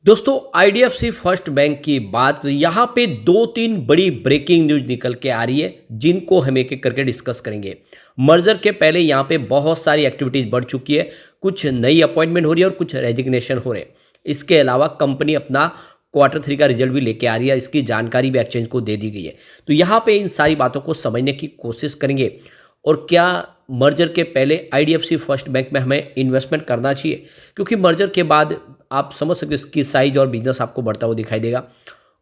दोस्तों IDFC first bank की बात यहाँ पे दो तीन बड़ी ब्रेकिंग न्यूज निकल के आ रही है जिनको हम एक एक करके डिस्कस करेंगे। मर्जर के पहले यहाँ पे बहुत सारी एक्टिविटीज बढ़ चुकी है, कुछ नई अपॉइंटमेंट हो रही है और कुछ रेजिग्नेशन हो रहे हैं। इसके अलावा कंपनी अपना क्वार्टर 3 का रिजल्ट भी लेके आ रही है, इसकी जानकारी भी एक्सचेंज को दे दी गई है। तो यहाँ पे इन सारी बातों को समझने की कोशिश करेंगे और क्या मर्जर के पहले आईडीएफसी फर्स्ट बैंक में हमें इन्वेस्टमेंट करना चाहिए, क्योंकि मर्जर के बाद आप समझ सकते हो इसकी साइज और बिजनेस आपको बढ़ता हुआ दिखाई देगा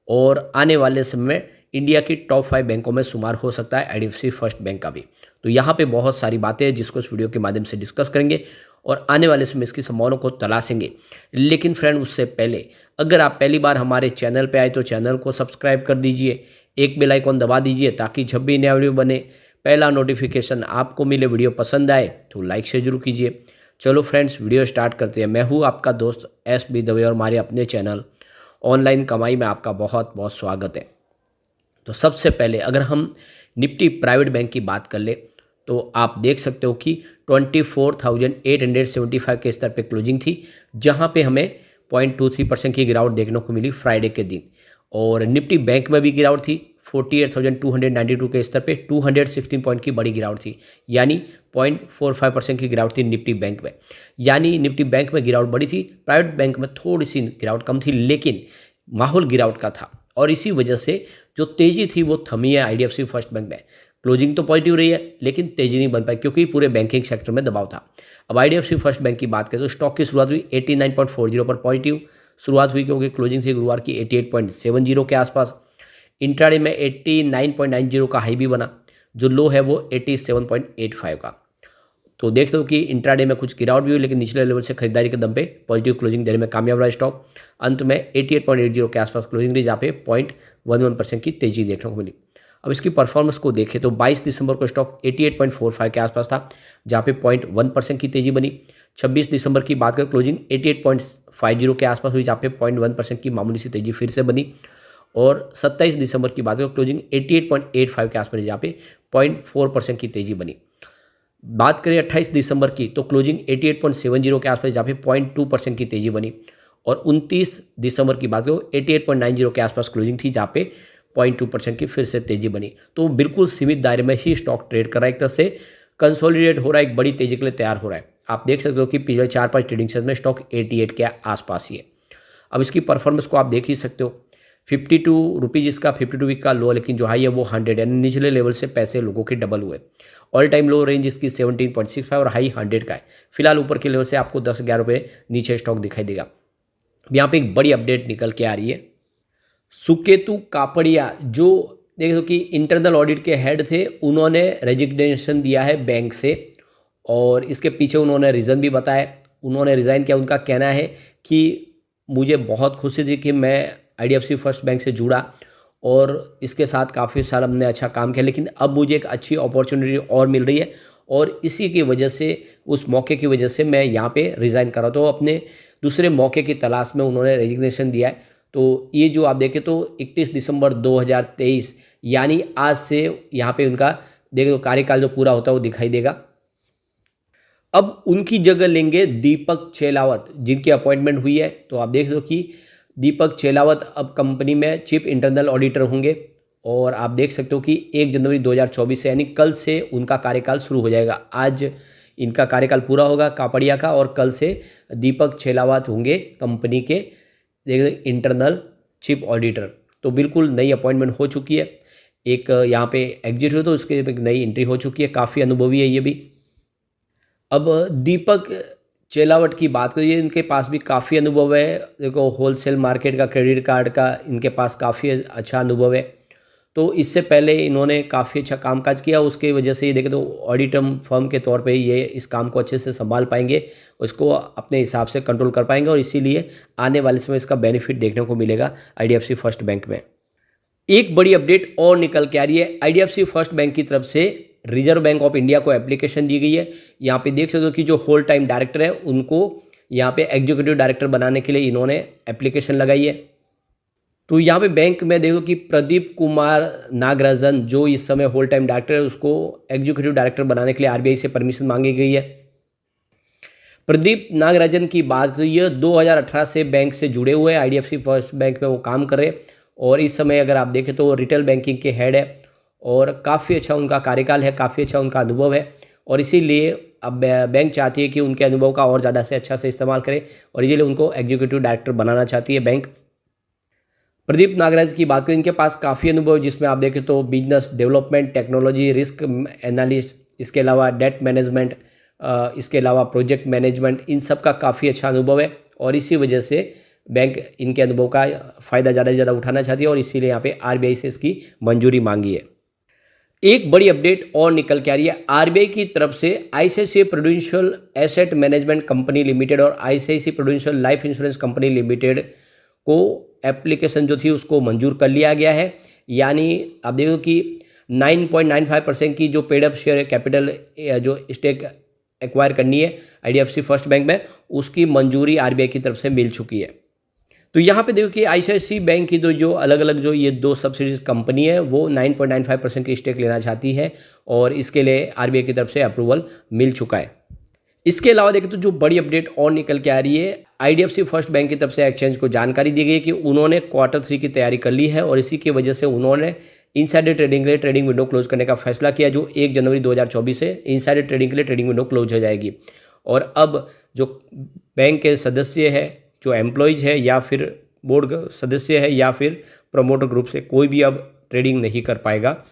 और आने वाले समय में इंडिया की टॉप 5 बैंकों में शुमार हो सकता है आईडीएफसी फर्स्ट बैंक का भी। तो यहाँ पे बहुत सारी बातें हैं जिसको इस वीडियो के माध्यम से डिस्कस करेंगे और आने वाले समय इसकी संभावनाओं को तलाशेंगे। लेकिन फ्रेंड उससे पहले अगर आप पहली बार हमारे चैनल पर आए तो चैनल को सब्सक्राइब कर दीजिए, एक बेल आइकॉन दबा दीजिए ताकि जब भी नया वीडियो बने पहला नोटिफिकेशन आपको मिले। वीडियो पसंद आए तो लाइक से जरूर कीजिए। चलो फ्रेंड्स वीडियो स्टार्ट करते हैं। मैं हूँ आपका दोस्त एस बी दवे और हमारे अपने चैनल ऑनलाइन कमाई में आपका बहुत बहुत स्वागत है। तो सबसे पहले अगर हम निफ्टी प्राइवेट बैंक की बात कर ले तो आप देख सकते हो कि 24,875 के स्तर पे क्लोजिंग थी, जहाँ पे हमें 0.23% की गिरावट देखने को मिली फ्राइडे के दिन। और निफ्टी बैंक में भी गिरावट थी, 48,292 के स्तर पे 216 पॉइंट की बड़ी गिरावट थी, यानी 0.45% की गिरावट थी निफ्टी बैंक में। यानी निफ्टी बैंक में गिरावट बड़ी थी, प्राइवेट बैंक में थोड़ी सी गिरावट कम थी, लेकिन माहौल गिरावट का था और इसी वजह से जो तेज़ी थी वो थमी है आईडीएफसी फर्स्ट बैंक में। क्लोजिंग तो पॉजिटिव रही है लेकिन तेज़ी नहीं बन पाई क्योंकि पूरे बैंकिंग सेक्टर में दबाव था। अब आईडीएफसी फर्स्ट बैंक की बात करें तो स्टॉक की शुरुआत हुई 89.40 पर पॉजिटिव शुरुआत हुई क्योंकि क्लोजिंग थी गुरुवार की 88.70 के आसपास। इंट्राडे में 89.90 का हाई भी बना, जो लो है वो 87.85 का। तो देख लो कि इंट्राडे में कुछ गिरावट भी हुई लेकिन निचले लेवल से खरीदारी के दम पे पॉजिटिव क्लोजिंग देने में कामयाब रहा स्टॉक। अंत में 88.80 के आसपास क्लोजिंग रही, जहाँ पे 0.11% की तेजी देखने को मिली। अब इसकी परफॉर्मेंस को देखें तो 22 दिसंबर को स्टॉक 88.45 के आसपास था, जहाँ पे 0.1% की तेजी बनी। 26 दिसंबर की बात करें क्लोजिंग 88.50 के आसपास हुई, जहाँ पे 0.1% की मामूली सी तेजी फिर से बनी। और 27 दिसंबर की बात करें क्लोजिंग 88.85 के आसपास, जहाँ पे 0.4% की तेजी बनी। बात करें 28 दिसंबर की तो क्लोजिंग 88.70 के आसपास, जहाँ पे 0.2% की तेजी बनी। और 29 दिसंबर की बात करो 88.90 के आसपास क्लोजिंग थी, जहाँ पे 0.2% की फिर से तेजी बनी। तो बिल्कुल सीमित दायरे में ही स्टॉक ट्रेड कर रहा है, एक तरह से कंसोलिडेट हो रहा है, एक बड़ी तेजी के लिए तैयार हो रहा है। आप देख सकते हो कि पिछले 4-5 ट्रेडिंग सेशन में स्टॉक 88 के आसपास ही है। अब इसकी परफॉर्मेंस को आप देख ही सकते हो, 52 रुपीज़ इसका 52 वीक का लो, लेकिन जो हाई है वो 100 यानी निचले लेवल से पैसे लोगों के डबल हुए। ऑल टाइम लो रेंज इसकी 17.65 और हाई 100 का है। फिलहाल ऊपर के लेवल से आपको 10-11 रुपये नीचे स्टॉक दिखाई देगा। यहाँ पे एक बड़ी अपडेट निकल के आ रही है। सुकेतु कापड़िया जो देख दो कि इंटरनल ऑडिट के हेड थे, उन्होंने रेजिग्नेशन दिया है बैंक से और इसके पीछे उन्होंने रीज़न भी बताया। उन्होंने रिज़ाइन किया। उनका कहना है कि मुझे बहुत खुशी थी कि मैं आईडीएफसी फर्स्ट बैंक से जुड़ा और इसके साथ काफ़ी साल हमने अच्छा काम किया, लेकिन अब मुझे एक अच्छी अपॉर्चुनिटी और मिल रही है और इसी की वजह से, उस मौके की वजह से मैं यहाँ पे रिज़ाइन कर रहा। तो अपने दूसरे मौके की तलाश में उन्होंने रेजिग्नेशन दिया है। तो ये जो आप देखें तो 31 दिसंबर 2023 यानी आज से यहाँ पे उनका देखो कार्यकाल जो पूरा होता है वो दिखाई देगा। अब उनकी जगह लेंगे दीपक चेलावत, जिनकी अपॉइंटमेंट हुई है। तो आप देख दो कि दीपक चेलावत अब कंपनी में चीफ इंटरनल ऑडिटर होंगे और आप देख सकते हो कि 1 जनवरी 2024 से यानी कल से उनका कार्यकाल शुरू हो जाएगा। आज इनका कार्यकाल पूरा होगा कापड़िया का और कल से दीपक चेलावत होंगे कंपनी के इंटरनल चीफ ऑडिटर। तो बिल्कुल नई अपॉइंटमेंट हो चुकी है। एक यहाँ पे एग्जिट हो तो उसके एक नई एंट्री हो चुकी है, काफ़ी अनुभवी है ये भी। अब दीपक चेलावट की बात करिए, इनके पास भी काफ़ी अनुभव है। देखो होलसेल मार्केट का, क्रेडिट कार्ड का इनके पास काफ़ी अच्छा अनुभव है। तो इससे पहले इन्होंने काफ़ी अच्छा कामकाज किया, उसकी वजह से ये देखें तो ऑडिटर फर्म के तौर पे ये इस काम को अच्छे से संभाल पाएंगे, उसको अपने हिसाब से कंट्रोल कर पाएंगे और इसीलिए आने वाले समय इसका बेनिफिट देखने को मिलेगा आईडीएफसी फर्स्ट बैंक में। एक बड़ी अपडेट और निकल के आ रही है। आईडीएफसी फर्स्ट बैंक की तरफ से रिजर्व बैंक ऑफ इंडिया को एप्लीकेशन दी गई है। यहाँ पे देख सकते हो कि जो होल टाइम डायरेक्टर है उनको यहाँ पे एग्जीक्यूटिव डायरेक्टर बनाने के लिए इन्होंने एप्लीकेशन लगाई है। तो यहाँ पे बैंक में देखो कि प्रदीप कुमार नागराजन जो इस समय होल टाइम डायरेक्टर है, उसको एग्जीक्यूटिव डायरेक्टर बनाने के लिए आरबीआई से परमिशन मांगी गई है। प्रदीप नागराजन की बात करें, ये 2018 से बैंक से जुड़े हुए हैं, आईडीएफसी फर्स्ट बैंक में वो काम कर रहे हैं और इस समय अगर आप देखें तो वो रिटेल बैंकिंग के हेड है और काफ़ी अच्छा उनका कार्यकाल है, काफ़ी अच्छा उनका अनुभव है और इसीलिए अब बैंक चाहती है कि उनके अनुभव का और ज़्यादा से अच्छा से इस्तेमाल करें और इसीलिए उनको एग्जीक्यूटिव डायरेक्टर बनाना चाहती है बैंक। प्रदीप नागराज की बात करें, इनके पास काफ़ी अनुभव है जिसमें आप देखें तो business development, technology, risk analyst, इसके अलावा डेट मैनेजमेंट, इसके अलावा प्रोजेक्ट मैनेजमेंट, इन सब का काफ़ी अच्छा अनुभव है और इसी वजह से बैंक इनके अनुभव का फ़ायदा ज़्यादा से ज़्यादा उठाना चाहती है और इसीलिए यहाँ पे आरबीआई से इसकी मंजूरी मांगी है। एक बड़ी अपडेट और निकल के आ रही है आरबीआई की तरफ से। ICICI Prudential asset management company limited और ICICI Prudential life insurance company limited को एप्लीकेशन जो थी उसको मंजूर कर लिया गया है। यानी आप देखो कि 9.95% की जो पेड अप शेयर कैपिटल जो स्टेक एक्वायर करनी है आईडीएफसी फर्स्ट बैंक में, उसकी मंजूरी आरबीआई की तरफ से मिल चुकी है। तो यहाँ पे देखो कि आईसीआईसीआई बैंक की जो अलग अलग जो ये दो सब्सिडीज कंपनी है वो 9.95% की स्टेक लेना चाहती है और इसके लिए आरबीआई की तरफ से अप्रूवल मिल चुका है। इसके अलावा देखें तो जो बड़ी अपडेट और निकल के आ रही है, आईडीएफसी फर्स्ट बैंक की तरफ से एक्सचेंज को जानकारी दी गई है कि उन्होंने Q3 की तैयारी कर ली है और इसी की वजह से उन्होंने इनसाइडर ट्रेडिंग के लिए ट्रेडिंग विंडो क्लोज करने का फैसला किया, जो 1 जनवरी 2024 से इनसाइडर ट्रेडिंग के लिए ट्रेडिंग विंडो क्लोज हो जाएगी। और अब जो बैंक के सदस्य है, जो एम्प्लॉयज़ है या फिर बोर्ड सदस्य है या फिर प्रमोटर ग्रुप से कोई भी अब ट्रेडिंग नहीं कर पाएगा।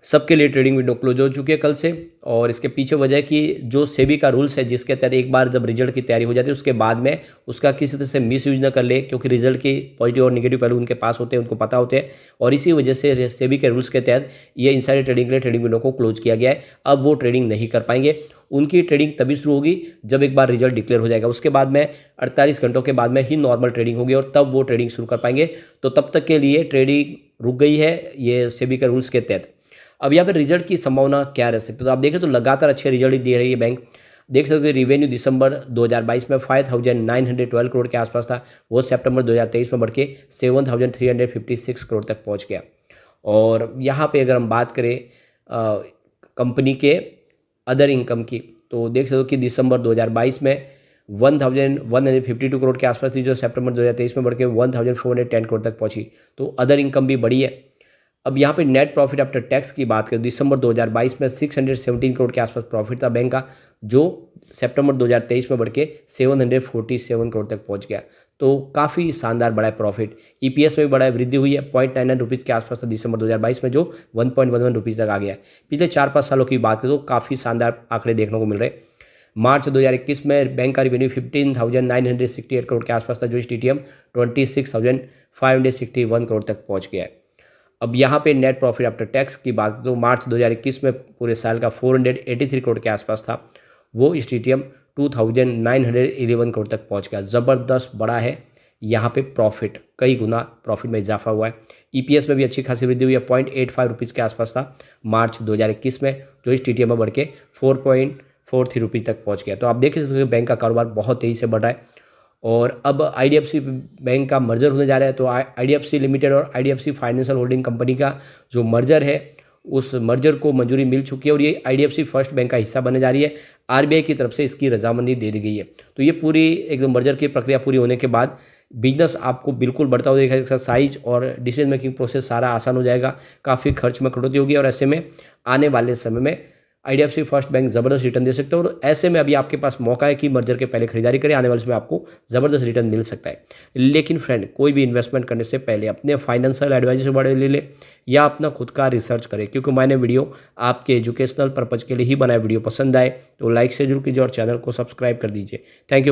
सबके लिए ट्रेडिंग विंडो क्लोज हो चुकी है कल से और इसके पीछे वजह है कि जो सेबी का रूल्स है जिसके तहत एक बार जब रिजल्ट की तैयारी हो जाती है उसके बाद में उसका किसी तरह से मिस यूज न कर ले, क्योंकि रिजल्ट के पॉजिटिव और नेगेटिव पहलू उनके पास होते हैं, उनको पता होते हैं और इसी वजह से सेबी के रूल्स के तहत ये इनसाइडर ट्रेडिंग के लिए ट्रेडिंग विंडो को क्लोज किया गया है। अब वो ट्रेडिंग नहीं कर पाएंगे, उनकी ट्रेडिंग तभी शुरू होगी जब एक बार रिजल्ट डिक्लेयर हो जाएगा, उसके बाद में 48 घंटों के बाद में ही नॉर्मल ट्रेडिंग होगी और तब वो ट्रेडिंग शुरू कर पाएंगे। तो तब तक के लिए ट्रेडिंग रुक गई है ये सेबी के रूल्स के तहत। अब यहाँ पर रिजल्ट की संभावना क्या रह सकती है, तो आप देखें तो लगातार अच्छे रिजल्ट दे रही है बैंक। देख सकते हो रिवेन्यू दिसंबर 2022 में 5,912 करोड़ के आसपास था, वो सितंबर 2023 में बढ़ के 7,356 करोड़ तक पहुँच गया। और यहाँ पे अगर हम बात करें कंपनी के अदर इनकम की, तो देख सकते हो कि दिसंबर 2022 में 1,152 करोड़ के आसपास थी, जो सितंबर 2023 में बढ़ के 1,410 करोड़ तक पहुँची। तो अदर इनकम भी बढ़ी है। अब यहाँ पे नेट प्रॉफिट आफ्टर टैक्स की बात करें, दिसंबर 2022 में 617 करोड़ के आसपास प्रॉफिट था बैंक का, जो सितंबर 2023 में बढ़ के 747 करोड़ तक पहुँच गया। तो काफ़ी शानदार बढ़ा है प्रॉफिट। ईपीएस में भी बड़ा वृद्धि हुई है, 0.99 रुपीज़ के आसपास था दिसंबर 2022 में, जो 1.11 रुपीज़ तक आ गया है। पिछले 4-5 सालों की बात करें तो काफ़ी शानदार आंकड़े देखने को मिल रहे हैं। मार्च 2021 में बैंक का रिवेन्यू 15,968 करोड़ के आसपास था, जो TTM 26,561 करोड़ तक पहुँच गया है। अब यहाँ पे नेट प्रॉफिट आफ्टर टैक्स की बात तो मार्च 2021 में पूरे साल का 483 करोड़ के आसपास था, वो TTM 2,911 करोड़ तक पहुँच गया। ज़बरदस्त बड़ा है यहाँ पे प्रॉफिट, कई गुना प्रॉफिट में इजाफा हुआ है। ईपीएस में भी अच्छी खासी वृद्धि हुई है, 0.85 रुपीज़ के आसपास था मार्च 2021 में, जो TTM में बढ़ के 4.43 रुपीज़ तक पहुँच गया। तो आप देख सकते हो बैंक का कारोबार बहुत तेज़ी से बढ़ रहा है। और अब आईडीएफसी बैंक का मर्जर होने जा रहा है, तो आईडीएफसी लिमिटेड और आईडीएफसी फाइनेंशियल होल्डिंग कंपनी का जो मर्जर है उस मर्जर को मंजूरी मिल चुकी है और ये आईडीएफसी फर्स्ट बैंक का हिस्सा बनने जा रही है। आरबीआई की तरफ से इसकी रजामंदी दे दी गई है। तो ये पूरी एकदम मर्जर की प्रक्रिया पूरी होने के बाद बिजनेस आपको बिल्कुल बढ़ता हुआ दिखेगा, साइज और डिसीजन मेकिंग प्रोसेस सारा आसान हो जाएगा, काफ़ी खर्च में कटौती होगी और ऐसे में आने वाले समय में आईडीएफसी फर्स्ट बैंक ज़बरदस्त रिटर्न दे सकते हो। और ऐसे में अभी आपके पास मौका है कि मर्जर के पहले खरीदारी करें, आने वाले समय आपको ज़बरदस्त रिटर्न मिल सकता है। लेकिन फ्रेंड, कोई भी इन्वेस्टमेंट करने से पहले अपने फाइनेंशियल एडवाइजर से बड़े ले ले या अपना खुद का रिसर्च करें, क्योंकि मैंने वीडियो आपके एजुकेशनल पर्पज़ के लिए ही बनाया। वीडियो पसंद आए तो लाइक से जरूर कीजिए और चैनल को सब्सक्राइब कर दीजिए। Thank you.